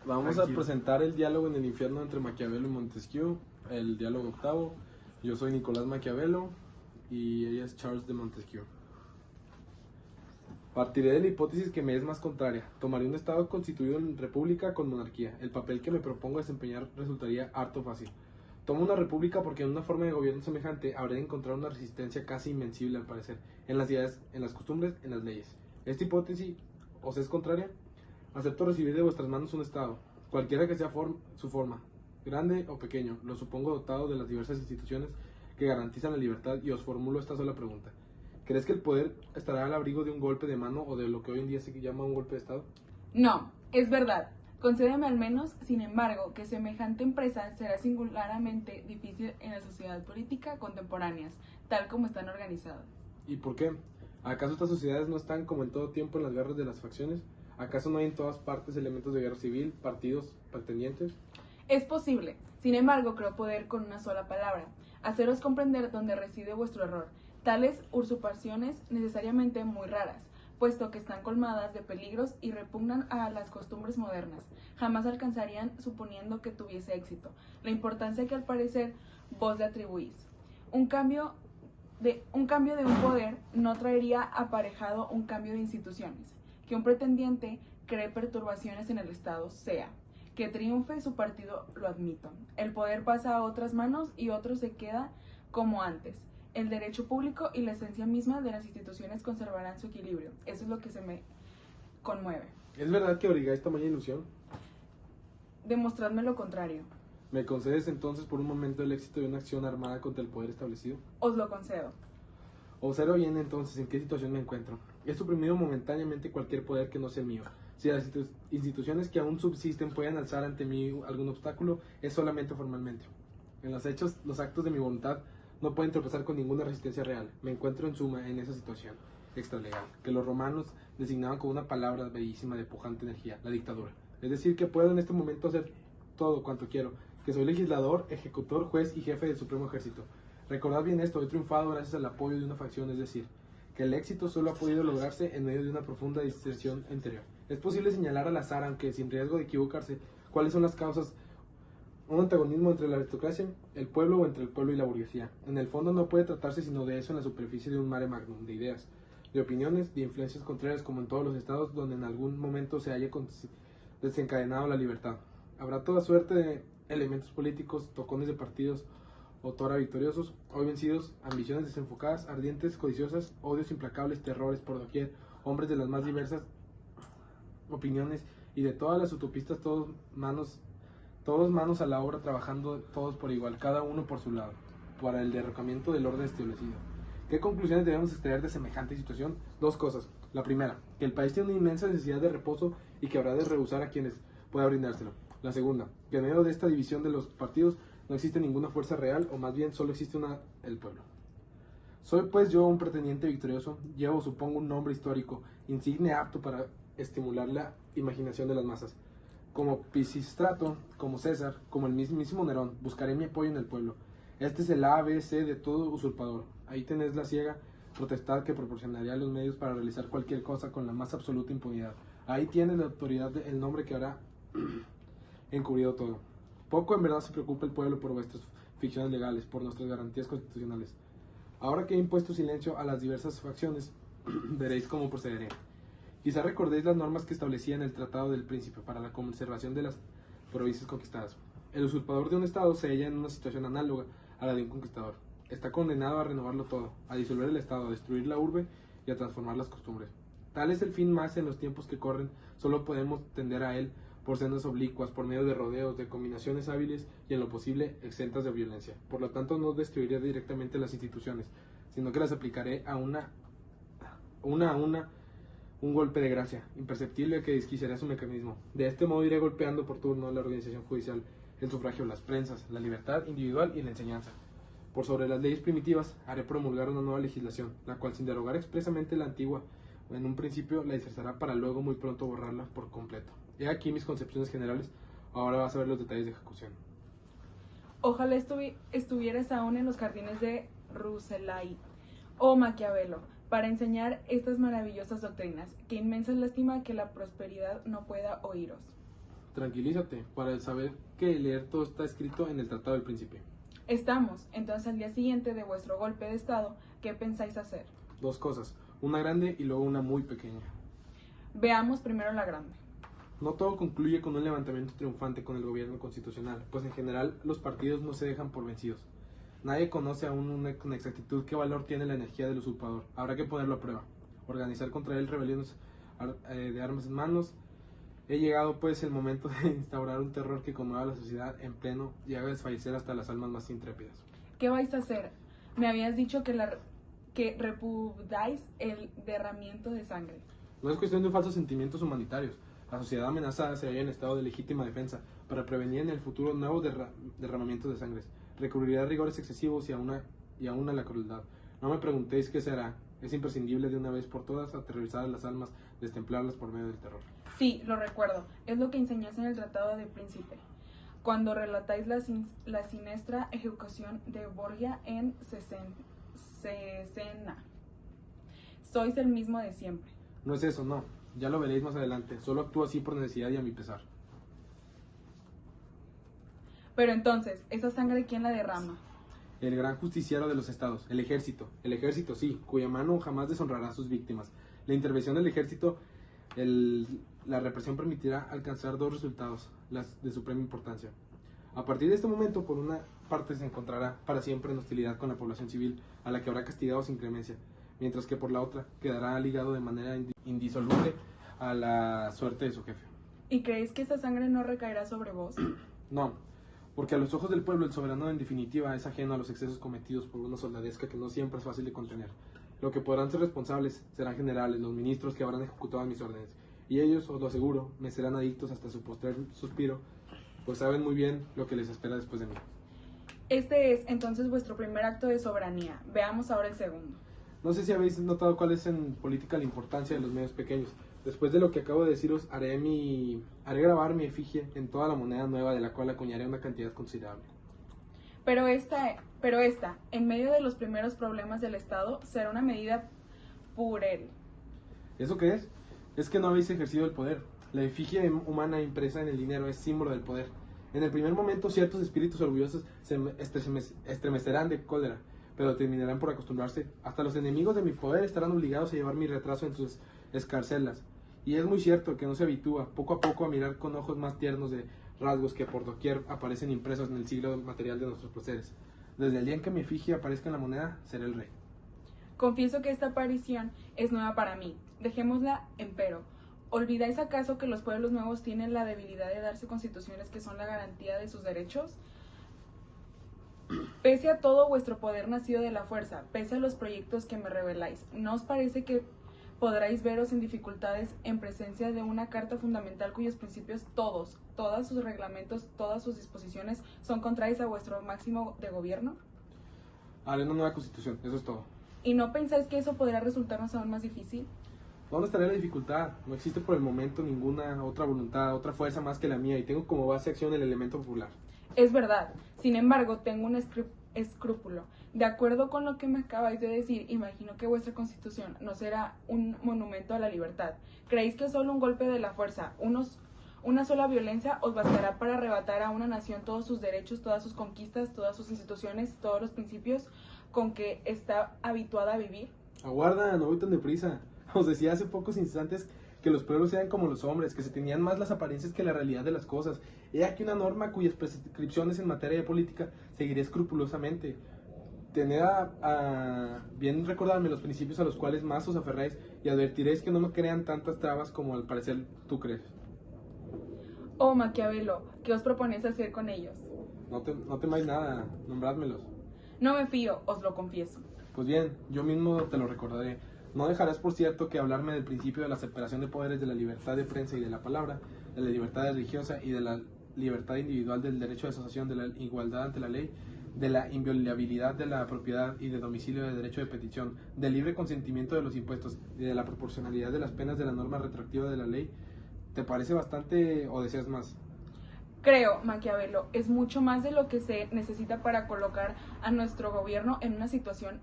Vamos a presentar el diálogo en el infierno entre Maquiavelo y Montesquieu, el diálogo octavo. Yo soy Nicolás Maquiavelo y ella es Charles de Montesquieu. Partiré de la hipótesis que me es más contraria. Tomaré un estado constituido en república con monarquía. El papel que me propongo desempeñar resultaría harto fácil. Tomo una república porque en una forma de gobierno semejante habré de encontrar una resistencia casi invencible al parecer, en las ideas, en las costumbres, en las leyes. Esta hipótesis os es contraria. Acepto recibir de vuestras manos un estado, cualquiera que sea su forma, grande o pequeño, lo supongo dotado de las diversas instituciones que garantizan la libertad, y os formulo esta sola pregunta. ¿Crees que el poder estará al abrigo de un golpe de mano o de lo que hoy en día se llama un golpe de estado? No, es verdad. Concédeme al menos, sin embargo, que semejante empresa será singularmente difícil en la sociedad política contemporáneas, tal como están organizadas. ¿Y por qué? ¿Acaso estas sociedades no están, como en todo tiempo, en las guerras de las facciones? ¿Acaso no hay en todas partes elementos de guerra civil, partidos, pretendientes? Es posible, sin embargo, creo poder con una sola palabra haceros comprender dónde reside vuestro error. Tales usurpaciones necesariamente muy raras, puesto que están colmadas de peligros y repugnan a las costumbres modernas, jamás alcanzarían suponiendo que tuviese éxito la importancia que al parecer vos le atribuís. Un cambio de un poder no traería aparejado un cambio de instituciones. Que un pretendiente cree perturbaciones en el Estado sea. Que triunfe su partido, lo admito. El poder pasa a otras manos y otro se queda como antes. El derecho público y la esencia misma de las instituciones conservarán su equilibrio. Eso es lo que se me conmueve. ¿Es verdad que abrigáis tamaña ilusión? Demostradme lo contrario. ¿Me concedes entonces por un momento el éxito de una acción armada contra el poder establecido? Os lo concedo. Observa bien entonces en qué situación me encuentro. He suprimido momentáneamente cualquier poder que no sea el mío. Si las instituciones que aún subsisten pueden alzar ante mí algún obstáculo, es solamente formalmente. En los hechos, los actos de mi voluntad no pueden tropezar con ninguna resistencia real. Me encuentro en suma en esa situación extralegal, que los romanos designaban con una palabra bellísima de pujante energía, la dictadura. Es decir, que puedo en este momento hacer todo cuanto quiero, que soy legislador, ejecutor, juez y jefe del supremo ejército. Recordad bien esto, he triunfado gracias al apoyo de una facción, es decir, que el éxito solo ha podido lograrse en medio de una profunda distensión interior. Es posible señalar al azar, aunque sin riesgo de equivocarse, cuáles son las causas. Un antagonismo entre la aristocracia, el pueblo, o entre el pueblo y la burguesía. En el fondo no puede tratarse sino de eso en la superficie de un mare magnum, de ideas, de opiniones, de influencias contrarias, como en todos los estados donde en algún momento se haya desencadenado la libertad. Habrá toda suerte de elementos políticos, tocones de partidos, otrora victoriosos, hoy vencidos, ambiciones desenfocadas, ardientes, codiciosas, odios implacables, terrores por doquier, hombres de las más diversas opiniones y de todas las utopistas, todos manos a la obra, trabajando todos por igual, cada uno por su lado, para el derrocamiento del orden establecido. ¿Qué conclusiones debemos extraer de semejante situación? Dos cosas. La primera, que el país tiene una inmensa necesidad de reposo y que habrá de rehusar a quienes pueda brindárselo. La segunda, que en medio de esta división de los partidos no existe ninguna fuerza real, o más bien solo existe el pueblo. Soy pues yo un pretendiente victorioso, llevo supongo un nombre histórico, insigne apto para estimular la imaginación de las masas. Como Pisístrato, como César, como el mismísimo Nerón, buscaré mi apoyo en el pueblo. Este es el ABC de todo usurpador. Ahí tenés la ciega potestad que proporcionaría los medios para realizar cualquier cosa con la más absoluta impunidad. Ahí tienes la autoridad, el nombre que habrá encubrido todo. Poco en verdad se preocupa el pueblo por vuestras ficciones legales, por nuestras garantías constitucionales. Ahora que he impuesto silencio a las diversas facciones, veréis cómo procederé. Quizá recordéis las normas que establecían el Tratado del Príncipe para la conservación de las provincias conquistadas. El usurpador de un estado se halla en una situación análoga a la de un conquistador. Está condenado a renovarlo todo, a disolver el estado, a destruir la urbe y a transformar las costumbres. Tal es el fin más en los tiempos que corren, solo podemos tender a él por sendas oblicuas, por medio de rodeos, de combinaciones hábiles y en lo posible exentas de violencia. Por lo tanto, no destruiré directamente las instituciones, sino que las aplicaré a una un golpe de gracia, imperceptible, que desquiciará su mecanismo. De este modo iré golpeando por turno la organización judicial, el sufragio, las prensas, la libertad individual y la enseñanza. Por sobre las leyes primitivas, haré promulgar una nueva legislación, la cual, sin derogar expresamente la antigua, en un principio la disfrazará para luego muy pronto borrarla por completo. He aquí mis concepciones generales, ahora vas a ver los detalles de ejecución. Ojalá estuvieras aún en los jardines de Rucellai o Maquiavelo para enseñar estas maravillosas doctrinas. Qué inmensa lástima que la prosperidad no pueda oíros. Tranquilízate, para saber que leer todo está escrito en el Tratado del Príncipe. Estamos, entonces, al día siguiente de vuestro golpe de estado, ¿qué pensáis hacer? Dos cosas, una grande y luego una muy pequeña. Veamos primero la grande. No todo concluye con un levantamiento triunfante con el gobierno constitucional, pues en general los partidos no se dejan por vencidos. Nadie conoce aún con exactitud qué valor tiene la energía del usurpador. Habrá que ponerlo a prueba. Organizar contra él rebeliones de armas en manos. He llegado pues el momento de instaurar un terror que conmueva a la sociedad en pleno y haga desfallecer hasta las almas más intrépidas. ¿Qué vais a hacer? Me habías dicho que repudiáis el derramamiento de sangre. No es cuestión de falsos sentimientos humanitarios. La sociedad amenazada se halla en estado de legítima defensa para prevenir en el futuro nuevos derramamientos de sangre. Recurriré a rigores excesivos y aún a la crueldad. No me preguntéis qué será. Es imprescindible de una vez por todas aterrorizar a las almas, destemplarlas por medio del terror. Sí, lo recuerdo. Es lo que enseñáis en el Tratado del Príncipe, cuando relatáis la siniestra ejecución de Borgia en Cesena. Sois el mismo de siempre. No es eso, no. Ya lo veréis más adelante. Solo actúo así por necesidad y a mi pesar. Pero entonces, ¿esa sangre quién la derrama? El gran justiciero de los estados, el ejército. El ejército, sí, cuya mano jamás deshonrará a sus víctimas. La intervención del ejército, la represión permitirá alcanzar dos resultados, las de suprema importancia. A partir de este momento, por una parte se encontrará para siempre en hostilidad con la población civil, a la que habrá castigado sin clemencia, mientras que por la otra quedará ligado de manera indisoluble a la suerte de su jefe. ¿Y creéis que esa sangre no recaerá sobre vos? No, porque a los ojos del pueblo el soberano en definitiva es ajeno a los excesos cometidos por una soldadesca que no siempre es fácil de contener. Lo que podrán ser responsables serán generales, los ministros que habrán ejecutado mis órdenes, y ellos, os lo aseguro, me serán adictos hasta su postrer suspiro, pues saben muy bien lo que les espera después de mí. Este es entonces vuestro primer acto de soberanía. Veamos ahora el segundo. No sé si habéis notado cuál es en política la importancia de los medios pequeños. Después de lo que acabo de deciros, haré grabar mi efigie en toda la moneda nueva, de la cual acuñaré una cantidad considerable. Pero esta, en medio de los primeros problemas del Estado, será una medida pueril. ¿Eso qué es? Es que no habéis ejercido el poder. La efigie humana impresa en el dinero es símbolo del poder. En el primer momento ciertos espíritus orgullosos se estremecerán de cólera, pero terminarán por acostumbrarse. Hasta los enemigos de mi poder estarán obligados a llevar mi retraso en sus escarcelas. Y es muy cierto que no se habitúa poco a poco a mirar con ojos más tiernos de rasgos que por doquier aparecen impresos en el siglo material de nuestros procederes. Desde el día en que mi efigie aparezca en la moneda, seré el rey. Confieso que esta aparición es nueva para mí. Dejémosla empero. ¿Olvidáis acaso que los pueblos nuevos tienen la debilidad de darse constituciones que son la garantía de sus derechos? Pese a todo vuestro poder nacido de la fuerza, pese a los proyectos que me reveláis, ¿no os parece que podráis veros en dificultades en presencia de una carta fundamental cuyos principios todos sus reglamentos, todas sus disposiciones son contrarios a vuestro máximo de gobierno? Haré una nueva constitución, eso es todo. ¿Y no pensáis que eso podrá resultarnos aún más difícil? ¿Dónde estaría la dificultad? No existe por el momento ninguna otra voluntad, otra fuerza más que la mía, y tengo como base de acción el elemento popular. Es verdad. Sin embargo, tengo un escrúpulo. De acuerdo con lo que me acabáis de decir, imagino que vuestra constitución no será un monumento a la libertad. ¿Creéis que solo un golpe de la fuerza, una sola violencia, os bastará para arrebatar a una nación todos sus derechos, todas sus conquistas, todas sus instituciones, todos los principios con que está habituada a vivir? Aguarda, no voy tan deprisa. Os decía hace pocos instantes que los pueblos sean como los hombres, que se tenían más las apariencias que la realidad de las cosas. He aquí una norma cuyas prescripciones en materia de política seguiré escrupulosamente. Tened a bien recordarme los principios a los cuales más os aferráis, y advertiréis que no me crean tantas trabas como al parecer tú crees. Oh, Maquiavelo, ¿qué os proponéis hacer con ellos? No temáis nada, nombrádmelos. No me fío, os lo confieso. Pues bien, yo mismo te lo recordaré. No dejarás por cierto que hablarme del principio de la separación de poderes, de la libertad de prensa y de la palabra, de la libertad religiosa y de la libertad individual, del derecho de asociación, de la igualdad ante la ley, de la inviolabilidad de la propiedad y de domicilio, de derecho de petición, del libre consentimiento de los impuestos y de la proporcionalidad de las penas, de la norma retroactiva de la ley. ¿Te parece bastante o deseas más? Creo, Maquiavelo, es mucho más de lo que se necesita para colocar a nuestro gobierno en una situación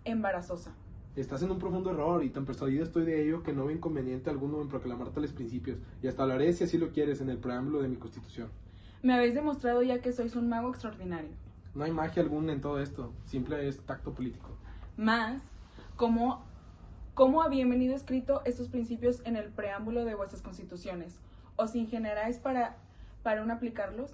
embarazosa. Estás en un profundo error y tan persuadido estoy de ello que no veo inconveniente alguno en proclamar tales principios, y hasta lo haré si así lo quieres en el preámbulo de mi Constitución. Me habéis demostrado ya que sois un mago extraordinario. No hay magia alguna en todo esto, simple es tacto político. Mas, ¿cómo habían venido escrito estos principios en el preámbulo de vuestras constituciones? ¿Os ingenieráis para aún aplicarlos?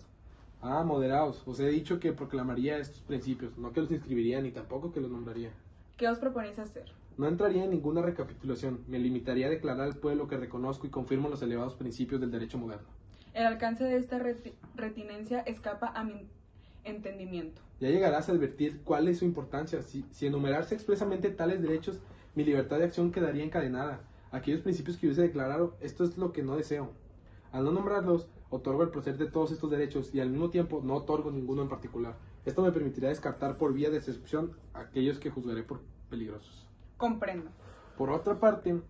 Ah, moderaos, os he dicho que proclamaría estos principios, no que los inscribiría ni tampoco que los nombraría. ¿Qué os proponéis hacer? No entraría en ninguna recapitulación, me limitaría a declarar al pueblo que reconozco y confirmo los elevados principios del derecho moderno. El alcance de esta retinencia escapa a mi entendimiento. Ya llegarás a advertir cuál es su importancia. Si enumerarse expresamente tales derechos, mi libertad de acción quedaría encadenada. Aquellos principios que hubiese declarado, esto es lo que no deseo. Al no nombrarlos, otorgo el proceder de todos estos derechos y al mismo tiempo no otorgo ninguno en particular. Esto me permitirá descartar por vía de excepción aquellos que juzgaré por peligrosos. Comprendo. Por otra parte,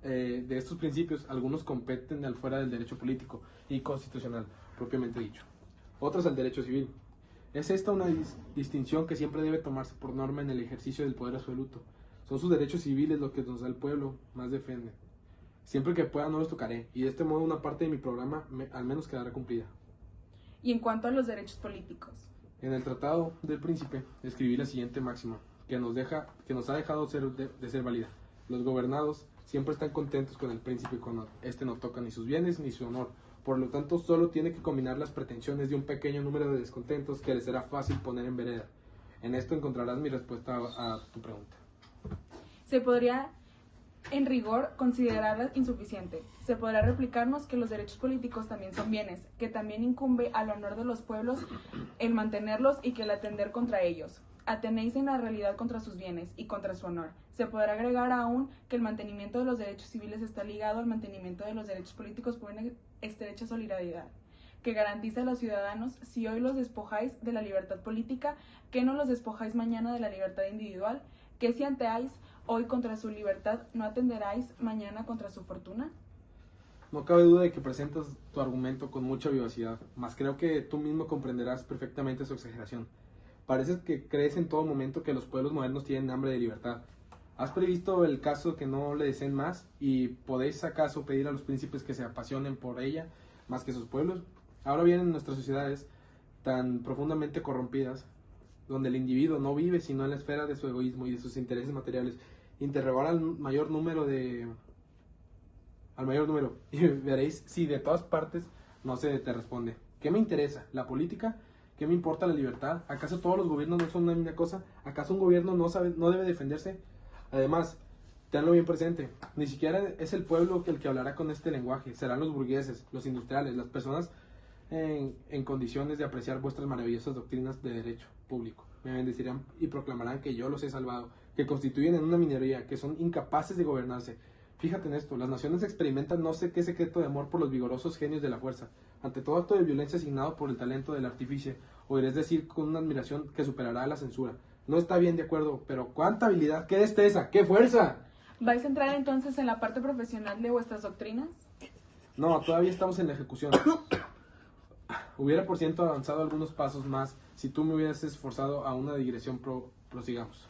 de estos principios, algunos competen al fuera del derecho político y constitucional, propiamente dicho. Otros al derecho civil. Es esta una distinción que siempre debe tomarse por norma en el ejercicio del poder absoluto. Son sus derechos civiles lo que nos da el pueblo más defiende. Siempre que pueda no los tocaré, y de este modo una parte de mi programa al menos quedará cumplida. Y en cuanto a los derechos políticos. En el Tratado del Príncipe escribí la siguiente máxima, que nos ha dejado de ser válida. Los gobernados siempre están contentos con el príncipe cuando éste no toca ni sus bienes ni su honor. Por lo tanto, solo tiene que combinar las pretensiones de un pequeño número de descontentos que le será fácil poner en vereda. En esto encontrarás mi respuesta a tu pregunta. Se podría, en rigor, considerarla insuficiente. Se podrá replicarnos que los derechos políticos también son bienes, que también incumbe al honor de los pueblos el mantenerlos y que el atender contra ellos. Atenéis en la realidad contra sus bienes y contra su honor. Se podrá agregar aún que el mantenimiento de los derechos civiles está ligado al mantenimiento de los derechos políticos por una estrecha solidaridad, que garantiza a los ciudadanos, si hoy los despojáis de la libertad política, que no los despojáis mañana de la libertad individual, que si atentáis hoy contra su libertad, no atenderáis mañana contra su fortuna. No cabe duda de que presentas tu argumento con mucha vivacidad, mas creo que tú mismo comprenderás perfectamente su exageración. Parece que crees en todo momento que los pueblos modernos tienen hambre de libertad. ¿Has previsto el caso que no le deseen más? ¿Y podéis acaso pedir a los príncipes que se apasionen por ella más que sus pueblos? Ahora bien, en nuestras sociedades tan profundamente corrompidas, donde el individuo no vive sino en la esfera de su egoísmo y de sus intereses materiales, interrogar al mayor número y veréis si de todas partes no se te responde. ¿Qué me interesa? ¿La política? ¿Qué me importa la libertad? ¿Acaso todos los gobiernos no son una misma cosa? ¿Acaso un gobierno no debe defenderse? Además, tenlo bien presente, ni siquiera es el pueblo el que hablará con este lenguaje, serán los burgueses, los industriales, las personas en condiciones de apreciar vuestras maravillosas doctrinas de derecho público. Me bendecirán y proclamarán que yo los he salvado, que constituyen en una minoría, que son incapaces de gobernarse. Fíjate en esto, las naciones experimentan no sé qué secreto de amor por los vigorosos genios de la fuerza. Ante todo acto de violencia asignado por el talento del artífice, oiréis decir con una admiración que superará la censura. No está bien de acuerdo, pero ¡cuánta habilidad! ¡Qué destreza! ¡Qué fuerza! ¿Vais a entrar entonces en la parte profesional de vuestras doctrinas? No, todavía estamos en la ejecución. Hubiera por ciento avanzado algunos pasos más si tú me hubieras esforzado a una digresión prosigamos.